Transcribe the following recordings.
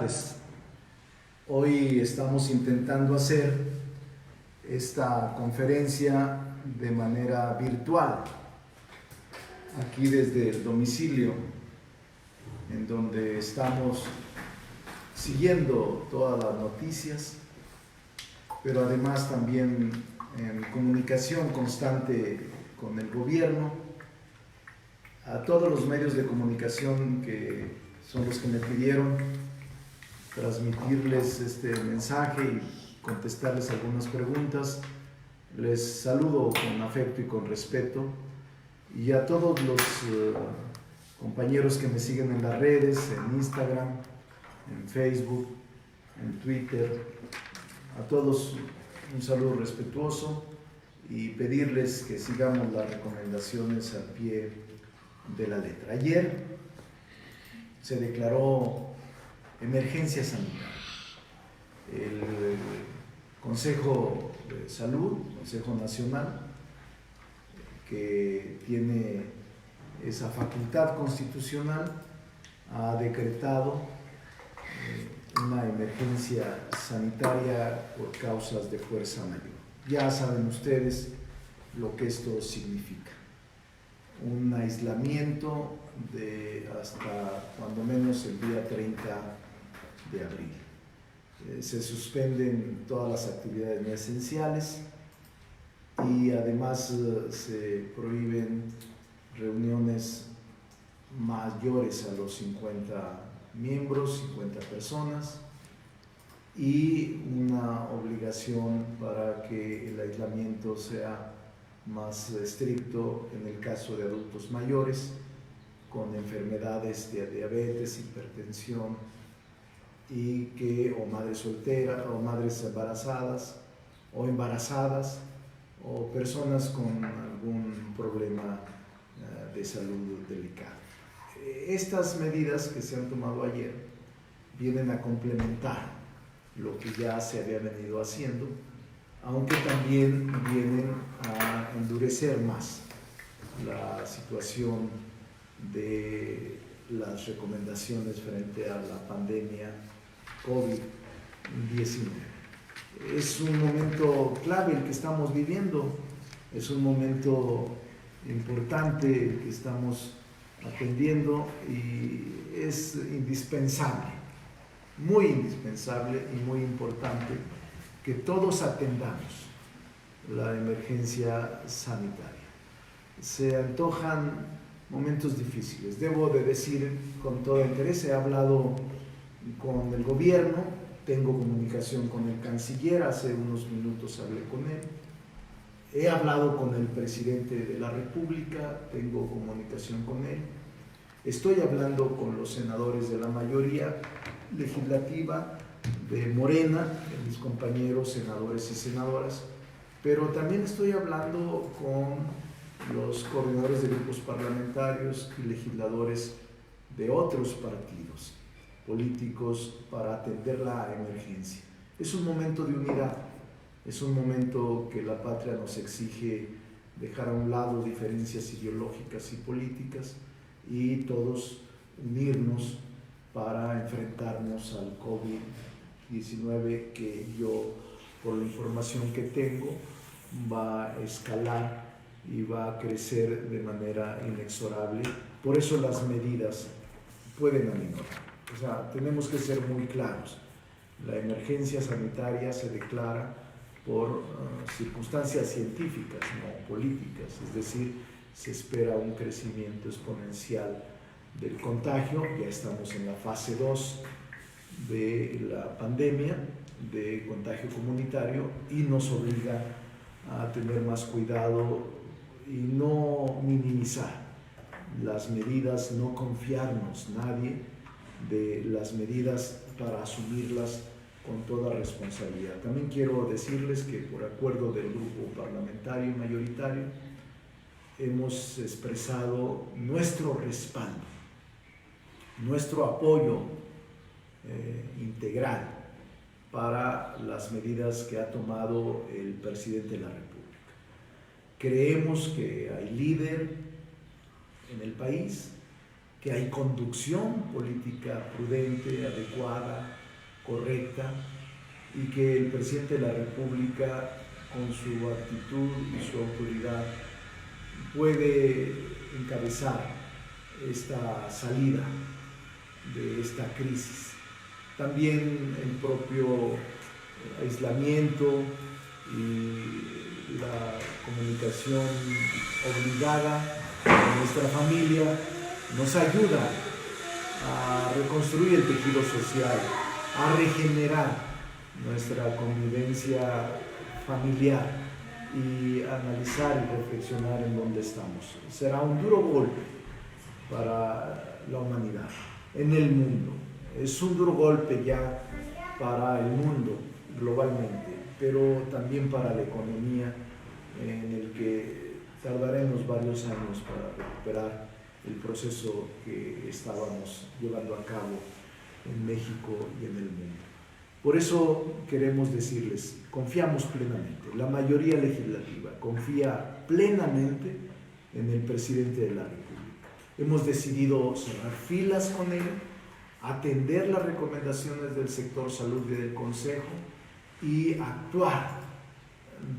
tardes. Hoy estamos intentando hacer esta conferencia de manera virtual, aquí desde el domicilio, en donde estamos siguiendo todas las noticias, pero además también en comunicación constante con el gobierno, a todos los medios de comunicación que son los que me pidieron transmitirles este mensaje y contestarles algunas preguntas. Les saludo con afecto y con respeto, y a todos los compañeros que me siguen en las redes, en Instagram, en Facebook, en Twitter, a todos un saludo respetuoso y pedirles que sigamos las recomendaciones al pie de la letra. Ayer se declaró emergencia sanitaria. El Consejo de Salud, Consejo Nacional, que tiene esa facultad constitucional, ha decretado una emergencia sanitaria por causas de fuerza mayor. Ya saben ustedes lo que esto significa. Un aislamiento de hasta cuando menos el día 30 de abril. Se suspenden todas las actividades no esenciales y además se prohíben reuniones mayores a los 50 miembros, 50 personas, y una obligación para que el aislamiento sea más estricto en el caso de adultos mayores con enfermedades de diabetes, hipertensión, y que o madres solteras o madres embarazadas o personas con algún problema de salud delicado. Estas medidas que se han tomado ayer vienen a complementar lo que ya se había venido haciendo, aunque también vienen a endurecer más la situación de las recomendaciones frente a la pandemia COVID-19. Es un momento clave el que estamos viviendo, es un momento importante el que estamos atendiendo, y es indispensable, muy indispensable y muy importante que todos atendamos la emergencia sanitaria. Se antojan momentos difíciles. Debo de decir con todo interés, he hablado con el gobierno, tengo comunicación con el canciller, hace unos minutos hablé con él, he hablado con el presidente de la República, tengo comunicación con él, estoy hablando con los senadores de la mayoría legislativa de Morena, de mis compañeros senadores y senadoras, pero también estoy hablando con los coordinadores de grupos parlamentarios y legisladores de otros partidos políticos para atender la emergencia. Es un momento de unidad, es un momento que la patria nos exige dejar a un lado diferencias ideológicas y políticas y todos unirnos para enfrentarnos al COVID-19, que yo, por la información que tengo, va a escalar y va a crecer de manera inexorable. Por eso las medidas pueden aminorar. O sea, tenemos que ser muy claros. La emergencia sanitaria se declara por circunstancias científicas, no políticas, es decir, se espera un crecimiento exponencial del contagio. Ya estamos en la fase 2 de la pandemia de contagio comunitario, y nos obliga a tener más cuidado y no minimizar las medidas, no confiarnos nadie de las medidas para asumirlas con toda responsabilidad. También quiero decirles que por acuerdo del grupo parlamentario mayoritario hemos expresado nuestro respaldo, nuestro apoyo integral para las medidas que ha tomado el presidente de la República. Creemos que hay líder en el país, que hay conducción política prudente, adecuada, correcta, y que el presidente de la República, con su actitud y su autoridad, puede encabezar esta salida de esta crisis. También el propio aislamiento y la comunicación obligada con nuestra familia nos ayuda a reconstruir el tejido social, a regenerar nuestra convivencia familiar y analizar y reflexionar en dónde estamos. Será un duro golpe para la humanidad, en el mundo. Es un duro golpe ya para el mundo globalmente, pero también para la economía, en el que tardaremos varios años para recuperar el proceso que estábamos llevando a cabo en México y en el mundo. Por eso queremos decirles, confiamos plenamente, la mayoría legislativa confía plenamente en el presidente de la República. Hemos decidido cerrar filas con él, atender las recomendaciones del sector salud y del Consejo y actuar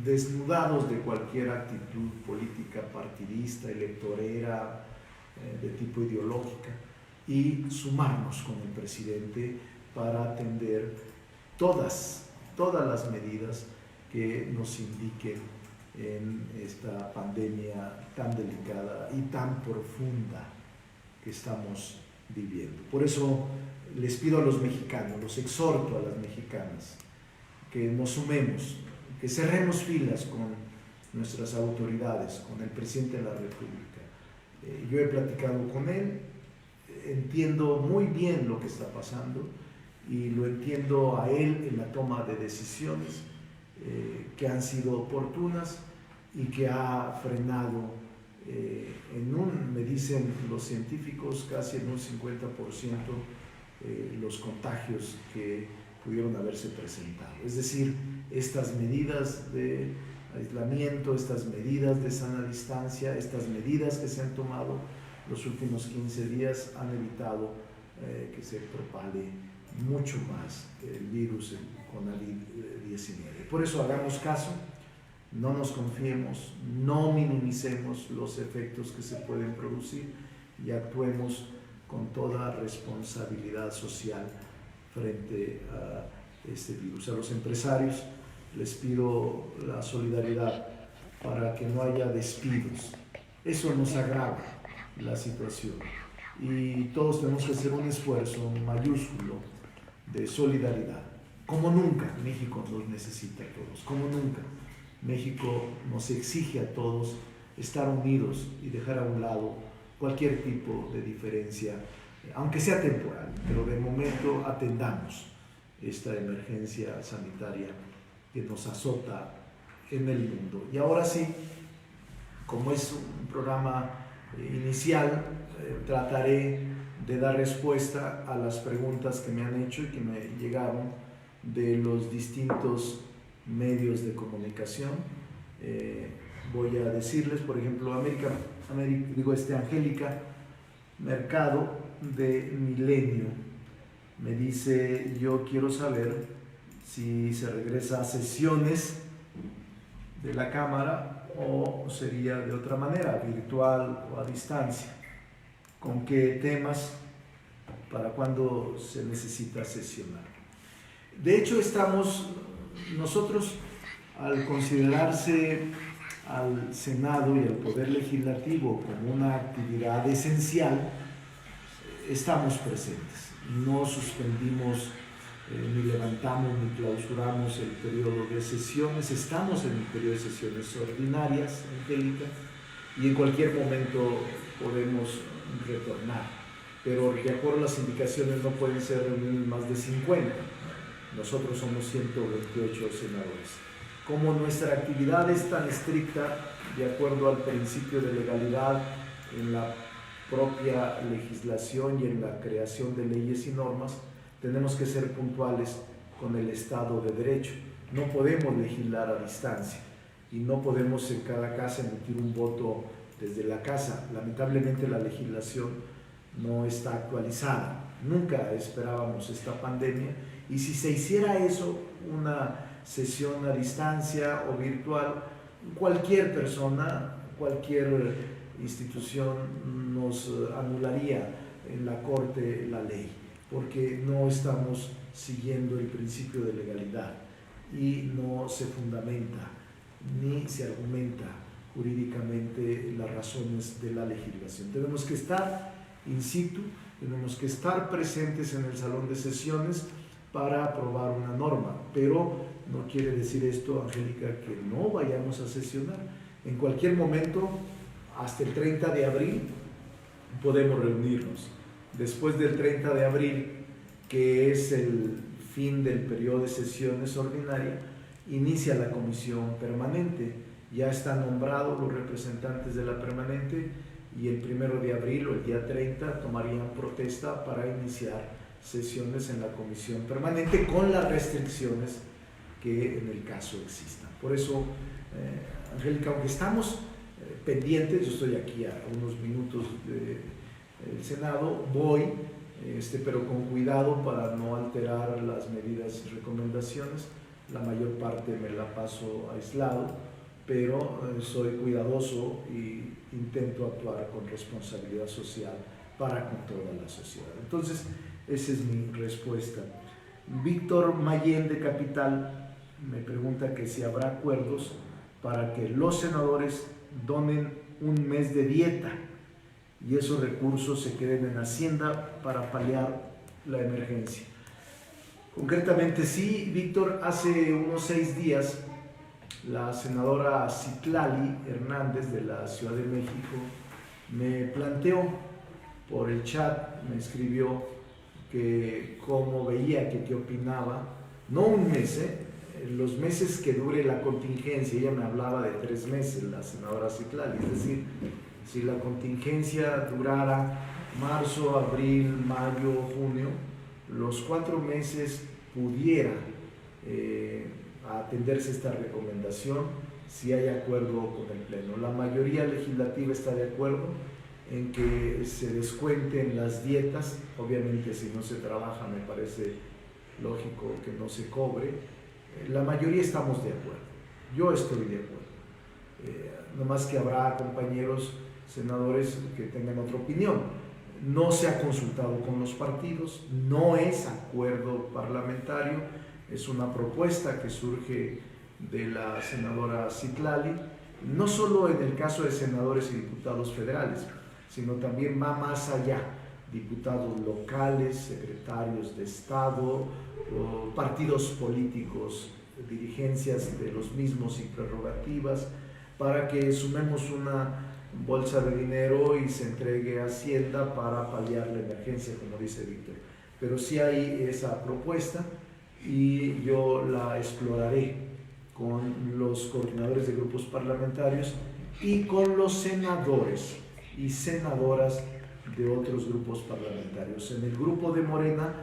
desnudados de cualquier actitud política partidista, electorera, de tipo ideológica, y sumarnos con el presidente para atender todas las medidas que nos indiquen en esta pandemia tan delicada y tan profunda que estamos viviendo. Por eso les pido a los mexicanos, los exhorto a las mexicanas, que nos sumemos, que cerremos filas con nuestras autoridades, con el presidente de la República. Yo he platicado con él, entiendo muy bien lo que está pasando y lo entiendo a él en la toma de decisiones que han sido oportunas y que ha frenado me dicen los científicos, casi en un 50% los contagios que pudieron haberse presentado. Es decir, estas medidas de aislamiento, estas medidas de sana distancia, estas medidas que se han tomado los últimos 15 días han evitado que se propague mucho más el virus con COVID-19. Por eso hagamos caso, no nos confiemos, no minimicemos los efectos que se pueden producir y actuemos con toda responsabilidad social frente a este virus. A los empresarios les pido la solidaridad para que no haya despidos. Eso nos agrava la situación y todos tenemos que hacer un esfuerzo mayúsculo de solidaridad. Como nunca México nos necesita a todos, como nunca México nos exige a todos estar unidos y dejar a un lado cualquier tipo de diferencia, aunque sea temporal, pero de momento atendamos esta emergencia sanitaria que nos azota en el mundo. Y ahora sí, como es un programa inicial, trataré de dar respuesta a las preguntas que me han hecho y que me llegaron de los distintos medios de comunicación. Voy a decirles, por ejemplo, Angélica Mercado de Milenio me dice: yo quiero saber si se regresa a sesiones de la Cámara o sería de otra manera, virtual o a distancia. ¿Con qué temas? ¿Para cuándo se necesita sesionar? De hecho, nosotros, al considerarse al Senado y al Poder Legislativo como una actividad esencial, estamos presentes. No suspendimos, ni levantamos, ni clausuramos el periodo de sesiones. Estamos en el periodo de sesiones ordinarias, Angélica, y en cualquier momento podemos retornar. Pero de acuerdo a las indicaciones no pueden ser reuniones más de 50. Nosotros somos 128 senadores. Como nuestra actividad es tan estricta, de acuerdo al principio de legalidad en la propia legislación y en la creación de leyes y normas, tenemos que ser puntuales con el Estado de Derecho. No podemos legislar a distancia y no podemos en cada casa emitir un voto desde la casa. Lamentablemente la legislación no está actualizada. Nunca esperábamos esta pandemia, y si se hiciera eso, una sesión a distancia o virtual, cualquier persona, cualquier institución nos anularía en la Corte la ley, porque no estamos siguiendo el principio de legalidad y no se fundamenta ni se argumenta jurídicamente las razones de la legislación. Tenemos que estar in situ, tenemos que estar presentes en el salón de sesiones para aprobar una norma, pero no quiere decir esto, Angélica, que no vayamos a sesionar. En cualquier momento, hasta el 30 de abril, podemos reunirnos. Después del 30 de abril, que es el fin del periodo de sesiones ordinaria, inicia la comisión permanente. Ya están nombrados los representantes de la permanente, y el 1 de abril o el día 30 tomarían protesta para iniciar sesiones en la comisión permanente con las restricciones que en el caso existan. Por eso, Angélica, aunque estamos pendientes, yo estoy aquí a unos minutos del Senado, voy, pero con cuidado para no alterar las medidas y recomendaciones. La mayor parte me la paso aislado, pero soy cuidadoso y intento actuar con responsabilidad social para con toda la sociedad. Entonces, esa es mi respuesta. Víctor Mayén de Capital me pregunta que si habrá acuerdos para que los senadores donen un mes de dieta y esos recursos se queden en Hacienda para paliar la emergencia. Concretamente sí, Víctor, hace unos 6 días la senadora Citlali Hernández de la Ciudad de México me planteó por el chat, me escribió que cómo veía, que qué opinaba, no un mes, los meses que dure la contingencia. Ella me hablaba de 3 meses, la senadora Citlali, es decir, si la contingencia durara marzo, abril, mayo, junio, los 4 meses pudiera atenderse esta recomendación si hay acuerdo con el Pleno. La mayoría legislativa está de acuerdo en que se descuenten las dietas. Obviamente, si no se trabaja, me parece lógico que no se cobre. La mayoría estamos de acuerdo. Yo estoy de acuerdo. No más que habrá compañeros senadores que tengan otra opinión. No se ha consultado con los partidos, no es acuerdo parlamentario, es una propuesta que surge de la senadora Citlali, no solo en el caso de senadores y diputados federales, sino también va más allá, diputados locales, secretarios de Estado, partidos políticos, dirigencias de los mismos y prerrogativas, para que sumemos una bolsa de dinero y se entregue a Hacienda para paliar la emergencia, como dice Víctor. Pero sí hay esa propuesta y yo la exploraré con los coordinadores de grupos parlamentarios y con los senadores y senadoras de otros grupos parlamentarios. En el grupo de Morena,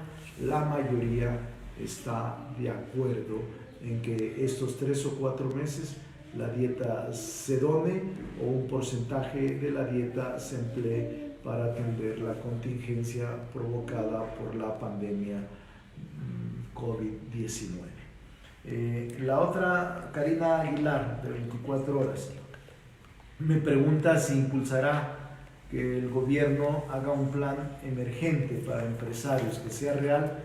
la mayoría está de acuerdo en que estos 3 o 4 meses la dieta se done o un porcentaje de la dieta se emplee para atender la contingencia provocada por la pandemia COVID-19. La otra, Karina Aguilar, de 24 horas, me pregunta si impulsará que el gobierno haga un plan emergente para empresarios, que sea real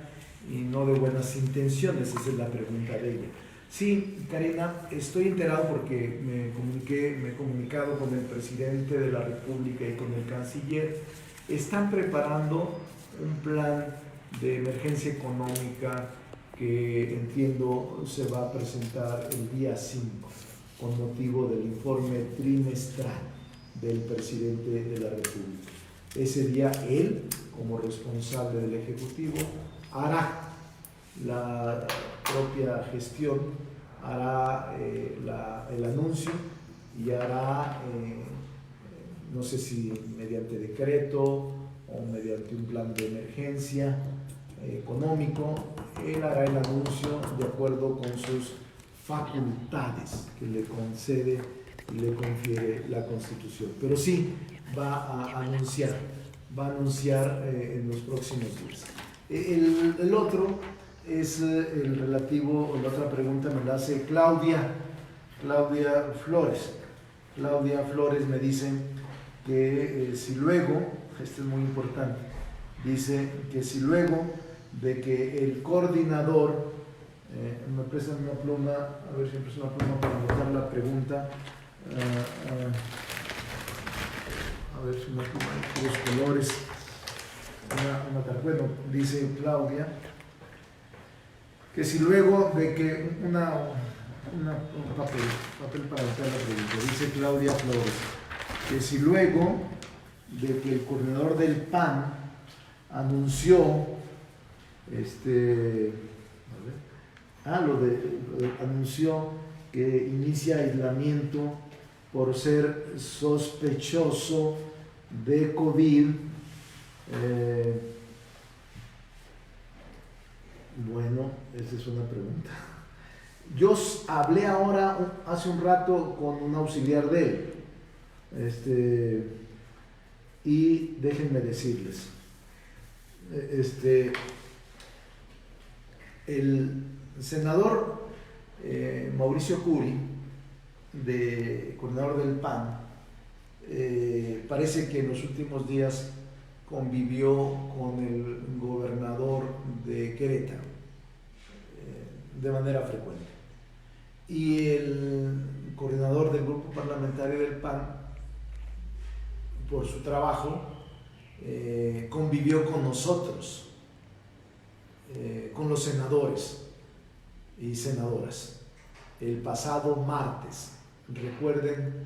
y no de buenas intenciones. Esa es la pregunta de ella. Sí, Karina, estoy enterado porque me he comunicado con el presidente de la República y con el canciller. Están preparando un plan de emergencia económica que entiendo se va a presentar el día 5 con motivo del informe trimestral del presidente de la República. Ese día él, como responsable del Ejecutivo, hará la propia gestión, hará el anuncio y hará, no sé si mediante decreto o mediante un plan de emergencia económico, él hará el anuncio de acuerdo con sus facultades que le concede y le confiere la Constitución. Pero sí va a anunciar va a anunciar en los próximos días. El otro es el relativo, la otra pregunta me la hace Claudia Flores. Claudia Flores me dice que si luego, esto es muy importante, dice que si luego de que el coordinador, me prestan una pluma, a ver si me prestan una pluma para anotar la pregunta, a ver si una pluma de los colores, bueno, dice Claudia, que si luego de que un papel para anotar la pregunta, dice Claudia Flores, que si luego de que el coordinador del PAN anunció anunció que inicia aislamiento por ser sospechoso de COVID. Bueno, esa es una pregunta. Yo hablé hace un rato con un auxiliar de él, y déjenme decirles, el senador Mauricio Curi, coordinador del PAN, parece que en los últimos días convivió con el gobernador de Querétaro de manera frecuente. Y el coordinador del grupo parlamentario del PAN, por su trabajo, convivió con nosotros, con los senadores y senadoras, el pasado martes. Recuerden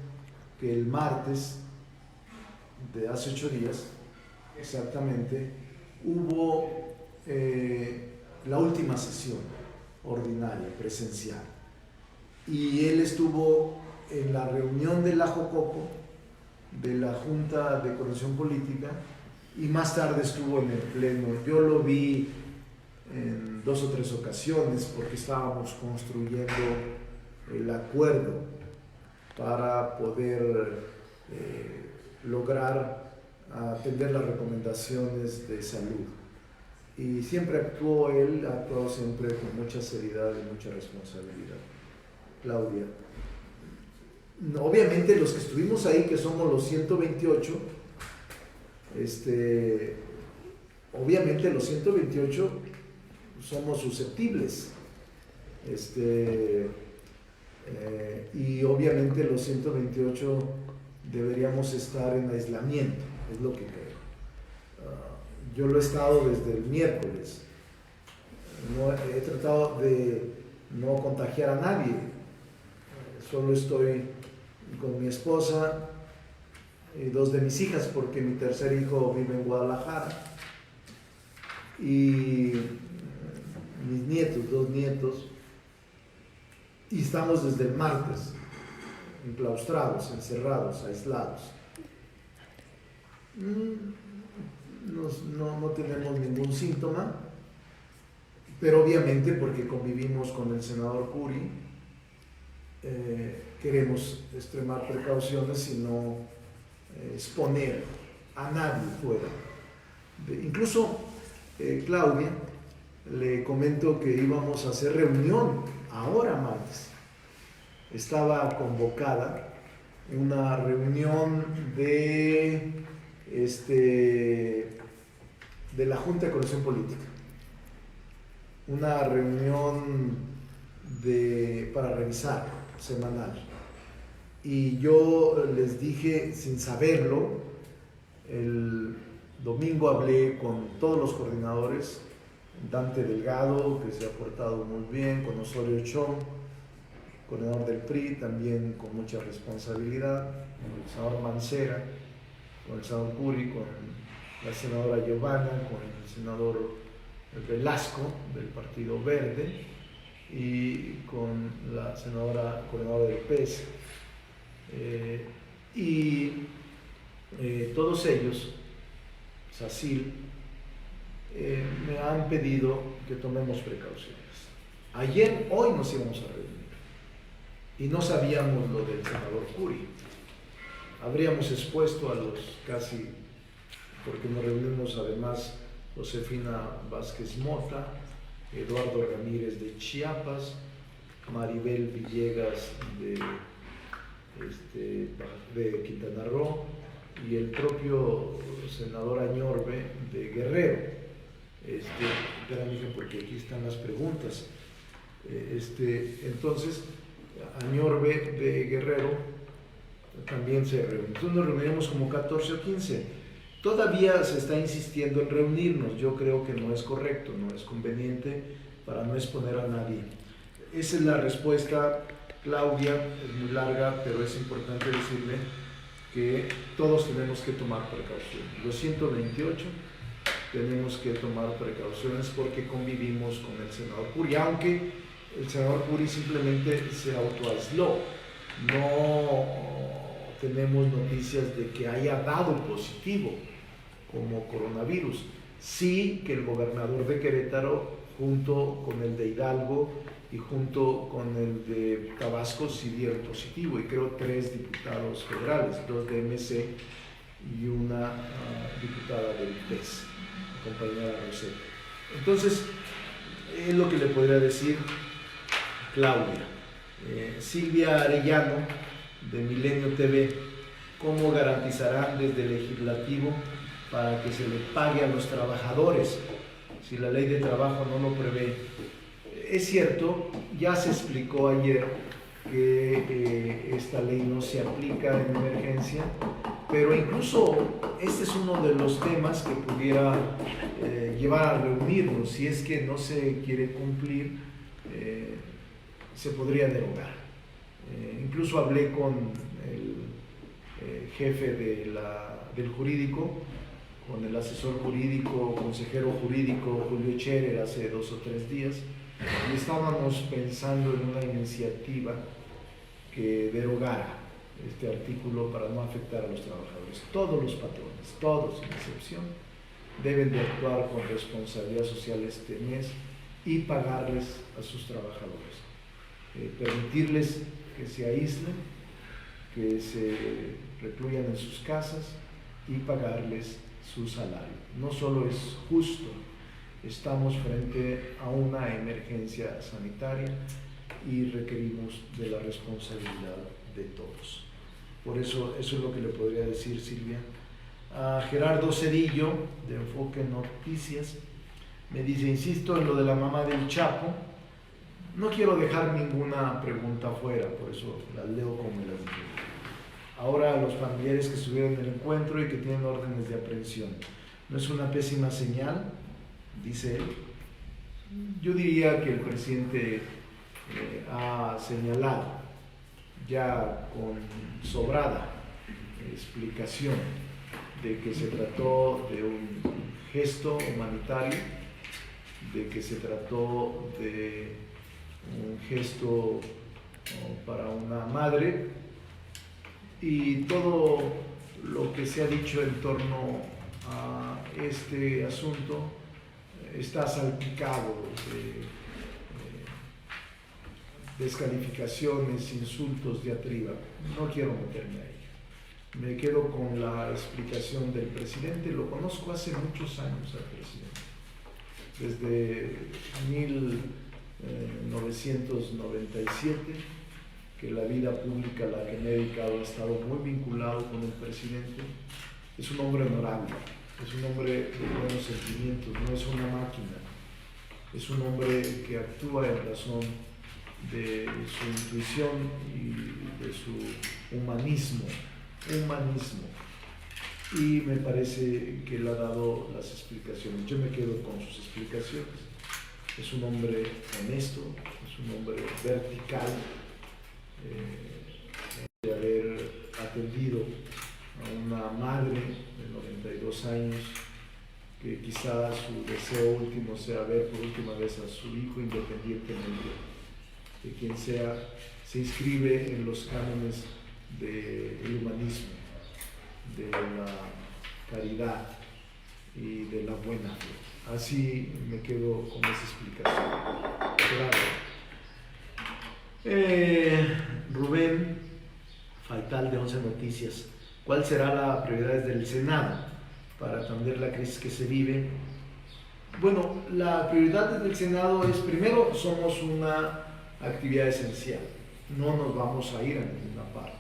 que el martes de hace 8 días, exactamente, hubo la última sesión ordinaria, presencial. Y él estuvo en la reunión de la Jocopo, de la Junta de Coordinación Política, y más tarde estuvo en el Pleno. Yo lo vi en 2 o 3 ocasiones porque estábamos construyendo el acuerdo para poder lograr atender las recomendaciones de salud. Y siempre ha actuado siempre con mucha seriedad y mucha responsabilidad. Claudia. Obviamente los que estuvimos ahí, que somos los 128, obviamente los 128 somos susceptibles, y obviamente los 128 deberíamos estar en aislamiento, es lo que creo. Yo lo he estado desde el miércoles, he tratado de no contagiar a nadie, solo estoy con mi esposa y 2 de mis hijas, porque mi tercer hijo vive en Guadalajara, y mis nietos, 2 nietos, y estamos desde el martes enclaustrados, encerrados, aislados. No tenemos ningún síntoma, pero obviamente porque convivimos con el senador Curi, queremos extremar precauciones y no exponer a nadie fuera. Incluso Claudia, le comento que íbamos a hacer reunión ahora martes. Estaba convocada una reunión de la Junta de Coordinación Política, una reunión para revisar semanal. Y yo les dije, sin saberlo, el domingo hablé con todos los coordinadores, Dante Delgado, que se ha portado muy bien, con Osorio Chong, coordinador del PRI, también con mucha responsabilidad, con el senador Mancera, con el senador Curi, con la senadora Giovanna, con el senador Velasco del Partido Verde y con la senadora coordinadora del PES. Todos ellos, SACIL, me han pedido que tomemos precauciones. Hoy nos íbamos a reunir y no sabíamos lo del senador Curi. Habríamos expuesto a los casi porque nos reunimos además Josefina Vázquez Mota, Eduardo Ramírez de Chiapas, Maribel Villegas de Quintana Roo y el propio senador Añorbe de Guerrero. Espera, porque aquí están las preguntas. Entonces, Añorbe de Guerrero también se reúne. Entonces nos reuniremos como 14 o 15. Todavía se está insistiendo en reunirnos. Yo creo que no es correcto, no es conveniente para no exponer a nadie. Esa es la respuesta, Claudia. Es muy larga, pero es importante decirle que todos tenemos que tomar precauciones. Los 128 tenemos que tomar precauciones porque convivimos con el senador Puri, aunque el senador Puri simplemente se autoaisló. No tenemos noticias de que haya dado positivo como coronavirus. Sí que el gobernador de Querétaro, junto con el de Hidalgo y junto con el de Tabasco, sí dieron positivo, y creo 3 diputados federales, 2 de MC y una diputada del PES, compañera Rosetta. Entonces, es lo que le podría decir Claudia. Silvia Arellano, de Milenio TV, ¿cómo garantizarán desde el legislativo para que se le pague a los trabajadores si la ley de trabajo no lo prevé? Es cierto, ya se explicó ayer que esta ley no se aplica en emergencia, pero incluso este es uno de los temas que pudiera llevar a reunirnos. Si es que no se quiere cumplir, se podría derogar. Incluso hablé con el jefe del jurídico, con el asesor jurídico, consejero jurídico Julio Scherer, hace 2 o 3 días, y estábamos pensando en una iniciativa que derogara este artículo para no afectar a los trabajadores. Todos los patrones, todos sin excepción, deben de actuar con responsabilidad social este mes y pagarles a sus trabajadores. Permitirles que se aíslen, que se recluyan en sus casas y pagarles su salario. No solo es justo, estamos frente a una emergencia sanitaria y requerimos de la responsabilidad de todos. Por eso, eso es lo que le podría decir, Silvia. A Gerardo Cedillo, de Enfoque Noticias, me dice: insisto en lo de la mamá del Chapo. No quiero dejar ninguna pregunta fuera, por eso las leo como me las dije. Ahora, los familiares que estuvieron en el encuentro y que tienen órdenes de aprehensión, ¿no es una pésima señal?, dice él. Yo diría que el presidente ha señalado ya con sobrada explicación de que se trató de un gesto humanitario, de que se trató de un gesto para una madre, y todo lo que se ha dicho en torno a este asunto está salpicado de descalificaciones, insultos, diatriba. No quiero meterme ahí. Me quedo con la explicación del presidente. Lo conozco hace muchos años al presidente, desde 1997, que la vida pública a la que me he dedicado ha estado muy vinculado con el presidente. Es un hombre honorable, es un hombre de buenos sentimientos, no es una máquina. Es un hombre que actúa en razón de su intuición y de su humanismo. Y me parece que él ha dado las explicaciones. Yo me quedo con sus explicaciones. Es un hombre honesto, es un hombre vertical, de haber atendido a una madre de 92 años, que quizás su deseo último sea ver por última vez a su hijo, independientemente de quien sea. Se inscribe en los cánones del humanismo, de la caridad y de la buena fe. Así me quedo con esa explicación. Claro. Rubén Faital, de 11 Noticias: ¿cuál será la prioridad del Senado? para atender la crisis que se vive. Bueno, la prioridad del Senado es, primero, somos una actividad esencial, no nos vamos a ir a ninguna parte.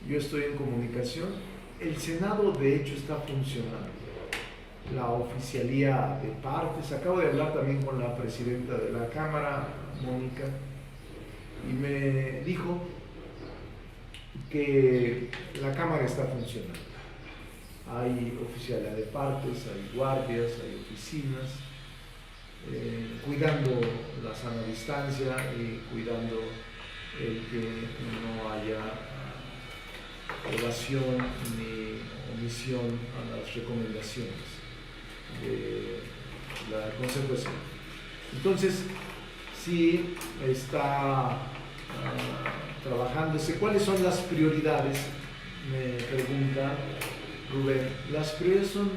Yo estoy en comunicación, el Senado de hecho está funcionando, la oficialía de partes, acabo de hablar también con la presidenta de la Cámara, Mónica, y me dijo que la Cámara está funcionando. Hay oficialía de partes, hay guardias, hay oficinas, cuidando la sana distancia y cuidando el que no haya evasión ni omisión a las recomendaciones de la Consejo de Salud. Entonces, sí está trabajándose. ¿Cuáles son las prioridades? Me pregunta Rubén. Las prioridades son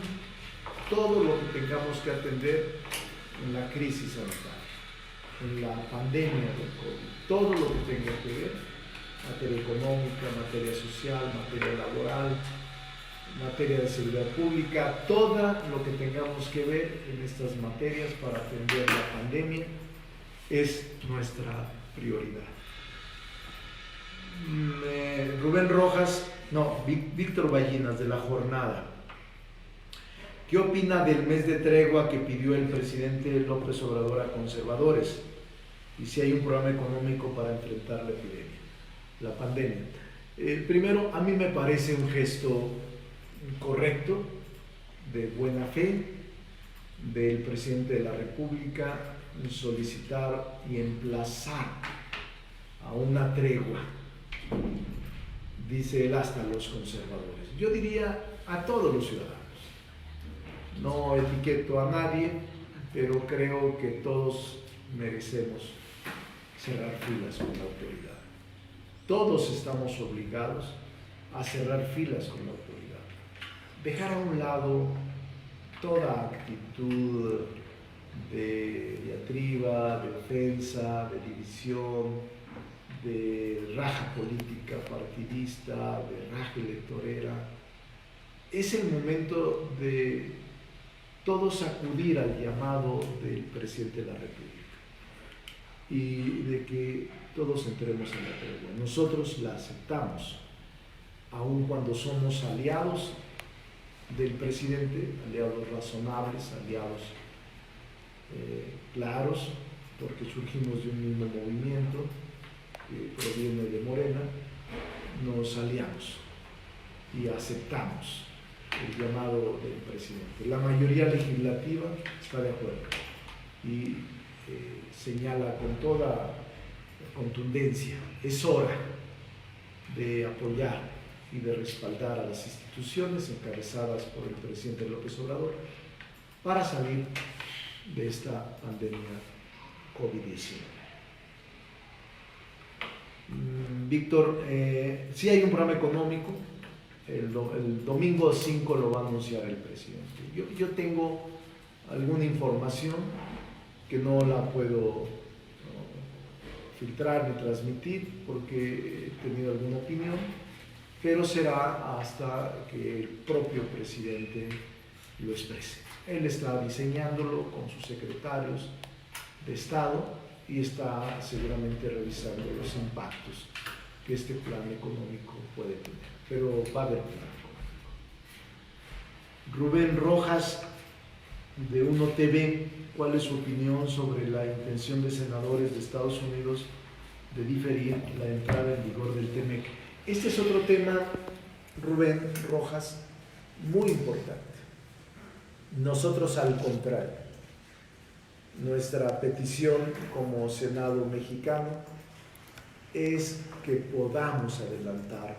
todo lo que tengamos que atender en la crisis sanitaria, en la pandemia del COVID, todo lo que tenga que ver, materia económica, materia social, materia laboral, materia de seguridad pública, todo lo que tengamos que ver en estas materias para atender la pandemia es nuestra prioridad. Rubén Rojas, no, Víctor Ballinas, de La Jornada. ¿Qué opina del mes de tregua que pidió el presidente López Obrador a conservadores? Y si hay un programa económico para enfrentar la epidemia, la pandemia. Primero, a mí me parece un gesto correcto, de buena fe, del presidente de la República, solicitar y emplazar a una tregua, dice él, hasta los conservadores. Yo diría a todos los ciudadanos. No etiqueto a nadie, pero creo que todos merecemos cerrar filas con la autoridad. Todos estamos obligados a cerrar filas con la autoridad. Dejar a un lado toda actitud de diatriba, de ofensa, de división, de raja política partidista, de raja electorera. Es el momento de todos acudir al llamado del presidente de la República y de que todos entremos en la tregua. Nosotros la aceptamos, aun cuando somos aliados del presidente, aliados razonables, aliados claros, porque surgimos de un mismo movimiento que proviene de Morena. Nos aliamos y aceptamos el llamado del presidente. La mayoría legislativa está de acuerdo y señala con toda contundencia: es hora de apoyar y de respaldar a las instituciones encabezadas por el presidente López Obrador para salir de esta pandemia COVID-19. Víctor, sí hay un programa económico. El domingo 5 lo va a anunciar el presidente. Yo tengo alguna información que no la puedo filtrar ni transmitir porque he tenido alguna opinión, pero será hasta que el propio presidente lo exprese. Él está diseñándolo con sus secretarios de Estado y está seguramente revisando los impactos que este plan económico puede tener. Pero va a haber plan económico. Rubén Rojas, de Uno TV, ¿cuál es su opinión sobre la intención de senadores de Estados Unidos de diferir la entrada en vigor del TEMEC? Este es otro tema, Rubén Rojas, muy importante. Nosotros, al contrario, nuestra petición como Senado mexicano es que podamos adelantar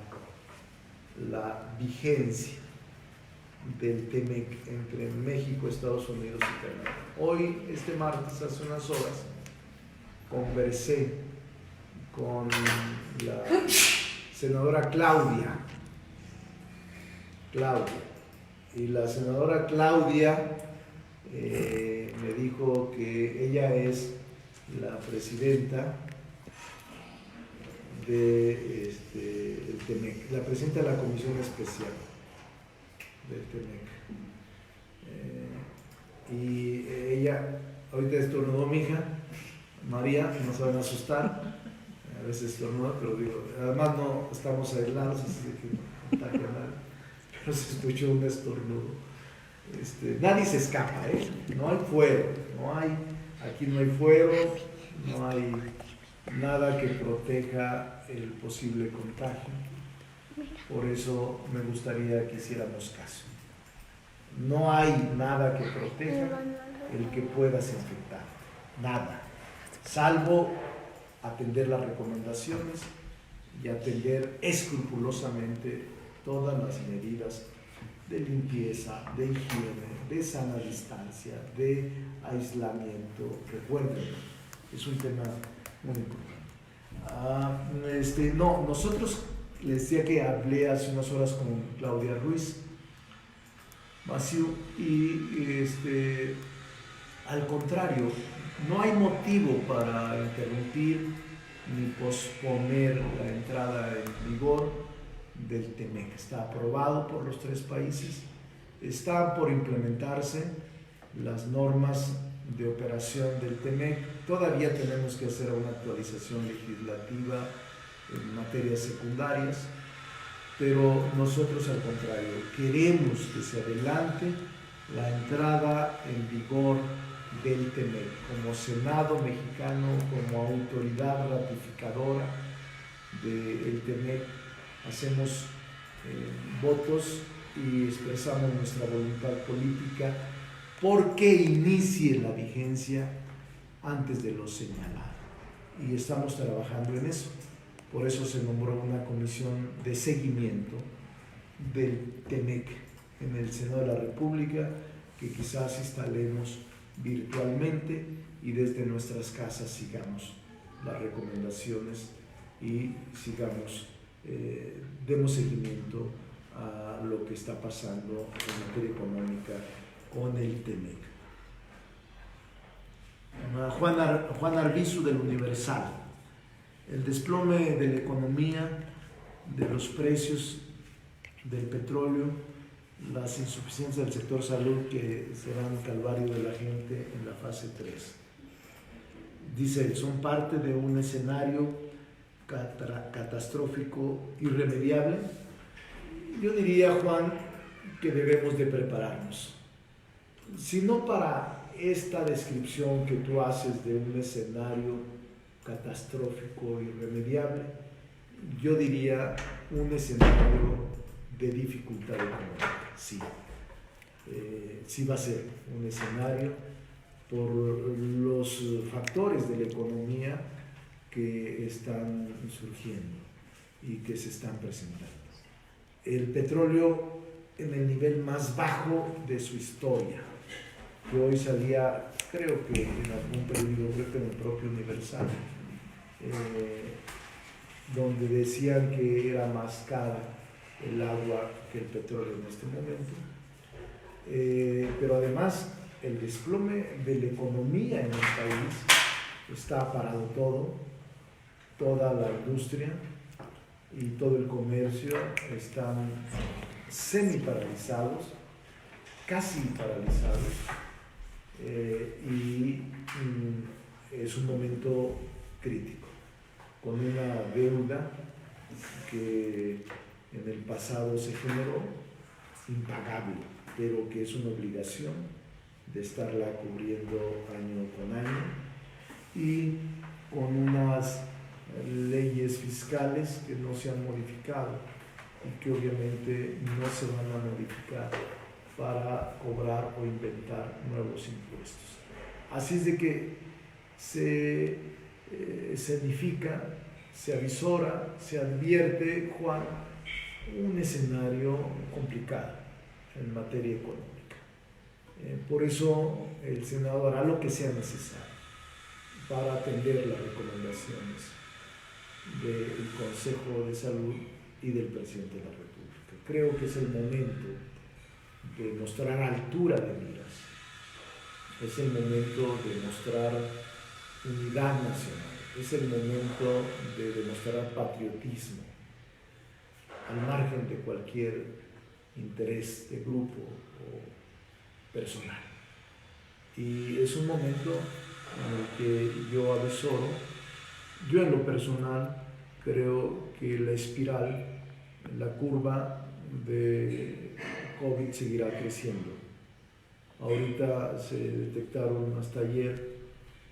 la vigencia del TEMEC entre México, Estados Unidos y Canadá. Hoy, este martes, hace unas horas, conversé con la senadora Claudia, y la senadora Claudia me dijo que ella es la presidenta del TEMEC, la presidenta de la Comisión Especial del TEMEC. Y ella, ahorita estornudó mi hija, María, no se van a asustar, a veces estornuda, pero digo, además no estamos aislados, así de que no ataque a nadie, pero se escuchó un estornudo. Nadie se escapa, no hay fuero, aquí no hay fuero, no hay nada que proteja el posible contagio. Por eso me gustaría que hiciéramos caso. No hay nada que proteja el que puedas infectar, nada, salvo atender las recomendaciones y atender escrupulosamente todas las medidas de limpieza, de higiene, de sana distancia, de aislamiento. Recuerden, es un tema muy importante. Nosotros, les decía que hablé hace unas horas con Claudia Ruiz Massieu y al contrario, no hay motivo para interrumpir ni posponer la entrada en vigor del TEMEC. Está aprobado por los 3 países, están por implementarse las normas de operación del TEMEC. Todavía tenemos que hacer una actualización legislativa en materias secundarias, pero nosotros al contrario, queremos que se adelante la entrada en vigor del TEMEC como Senado mexicano, como autoridad ratificadora del TEMEC. Hacemos votos y expresamos nuestra voluntad política porque inicie la vigencia antes de lo señalado. Y estamos trabajando en eso. Por eso se nombró una comisión de seguimiento del TEMEC en el Senado de la República, que quizás instalemos virtualmente y desde nuestras casas sigamos las recomendaciones y demos seguimiento a lo que está pasando en materia económica con el TEMEC. Juan Arbizu del Universal. El desplome de la economía, de los precios del petróleo, las insuficiencias del sector salud que serán calvario de la gente en la fase 3. Dice, son parte de un escenario catastrófico irremediable. Yo diría, Juan, que debemos de prepararnos. Si no para esta descripción que tú haces de un escenario catastrófico irremediable, yo diría un escenario de dificultad económica. Sí, sí va a ser un escenario por los factores de la economía que están surgiendo y que se están presentando. El petróleo en el nivel más bajo de su historia, que hoy salía, creo que en algún periódico, creo que en el propio Universal, donde decían que era más cara el agua que el petróleo en este momento. Pero además el desplome de la economía en el país, está parado todo, toda la industria y todo el comercio están semi-paralizados, casi paralizados, y es un momento crítico, con una deuda que en el pasado se generó, impagable, pero que es una obligación de estarla cubriendo año con año, y con unas leyes fiscales que no se han modificado y que obviamente no se van a modificar para cobrar o inventar nuevos impuestos. Así es de que se edifica, se avisora, se advierte, Juan, un escenario complicado en materia económica. Por eso el Senado hará lo que sea necesario para atender las recomendaciones del Consejo de Salud y del Presidente de la República. Creo que es el momento de mostrar altura de miras, es el momento de mostrar unidad nacional, es el momento de demostrar patriotismo, al margen de cualquier interés de grupo personal. Y es un momento en el que yo avesoro, yo en lo personal creo que la espiral, la curva de COVID seguirá creciendo. Ahorita se detectaron hasta ayer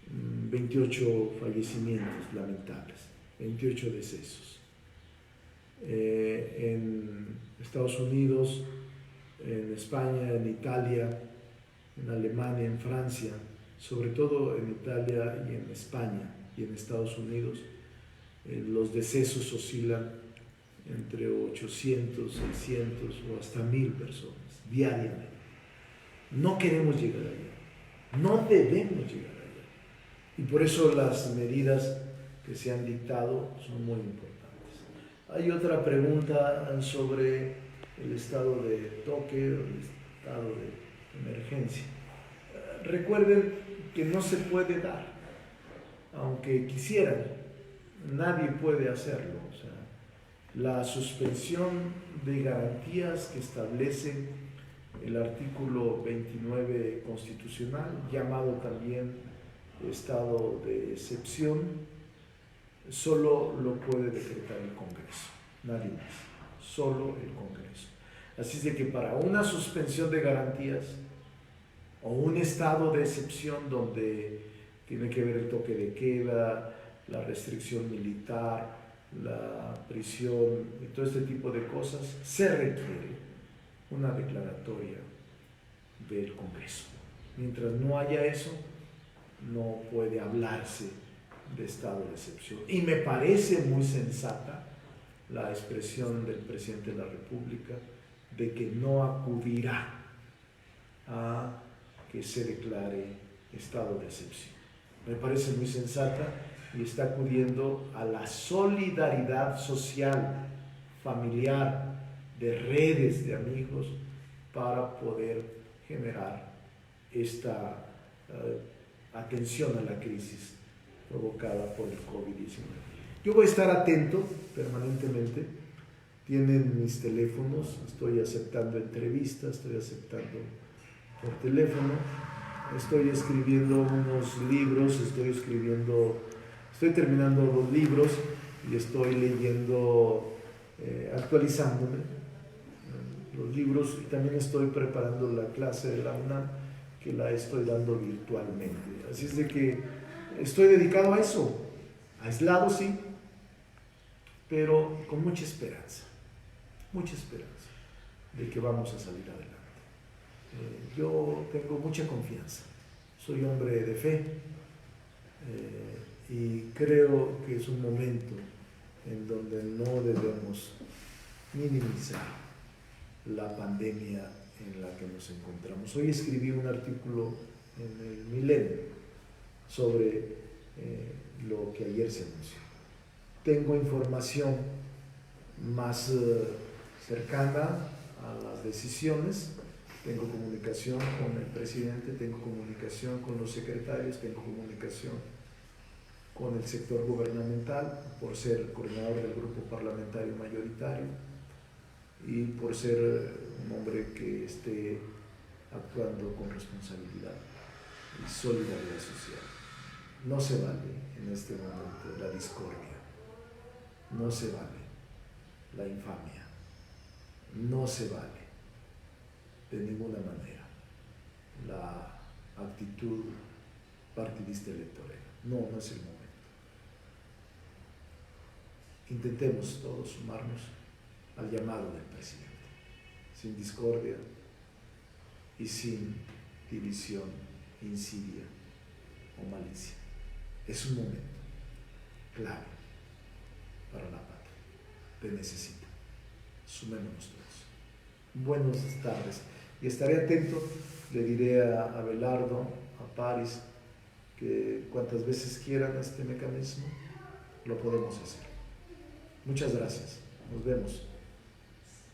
28 fallecimientos lamentables, 28 decesos. En Estados Unidos, en España, en Italia, en Alemania, en Francia, sobre todo en Italia y en España y en Estados Unidos, los decesos oscilan entre 800, 600 o hasta 1000 personas diariamente. No queremos llegar allá, no debemos llegar allá. Y por eso las medidas que se han dictado son muy importantes. Hay otra pregunta sobre el estado de toque o el estado de emergencia. Recuerden que no se puede dar, aunque quisieran, nadie puede hacerlo. O sea, la suspensión de garantías que establece el artículo 29 constitucional, llamado también estado de excepción, solo lo puede decretar el Congreso, nadie más, solo el Congreso. Así es de que para una suspensión de garantías o un estado de excepción donde tiene que ver el toque de queda, la restricción militar, la prisión y todo este tipo de cosas, se requiere una declaratoria del Congreso. Mientras no haya eso, no puede hablarse de estado de excepción. Y me parece muy sensata la expresión del presidente de la República de que no acudirá a que se declare estado de excepción. Me parece muy sensata y está acudiendo a la solidaridad social, familiar, de redes de amigos para poder generar esta atención a la crisis provocada por el COVID-19. Yo voy a estar atento permanentemente. Tienen mis teléfonos, estoy aceptando entrevistas, estoy aceptando por teléfono, estoy escribiendo unos libros, estoy terminando 2 libros y estoy leyendo, actualizándome los libros, y también estoy preparando la clase de la UNAM, que la estoy dando virtualmente. Así es de que estoy dedicado a eso, aislado sí, pero con mucha esperanza de que vamos a salir adelante. Yo tengo mucha confianza, soy hombre de fe y creo que es un momento en donde no debemos minimizar la pandemia en la que nos encontramos. Hoy escribí un artículo en el Milenio sobre lo que ayer se anunció. Tengo información más cercana a las decisiones, tengo comunicación con el presidente, tengo comunicación con los secretarios, tengo comunicación con el sector gubernamental por ser coordinador del grupo parlamentario mayoritario y por ser un hombre que esté actuando con responsabilidad y solidaridad social. No se vale en este momento la discordia, no se vale la infamia, no se vale de ninguna manera la actitud partidista electoral. No es el momento. Intentemos todos sumarnos al llamado del presidente, sin discordia y sin división, insidia o malicia. Es un momento clave para la patria, te necesita. Sumémonos todos. Buenas tardes. Y estaré atento, le diré a Abelardo, a Paris, que cuantas veces quieran este mecanismo, lo podemos hacer. Muchas gracias. Nos vemos.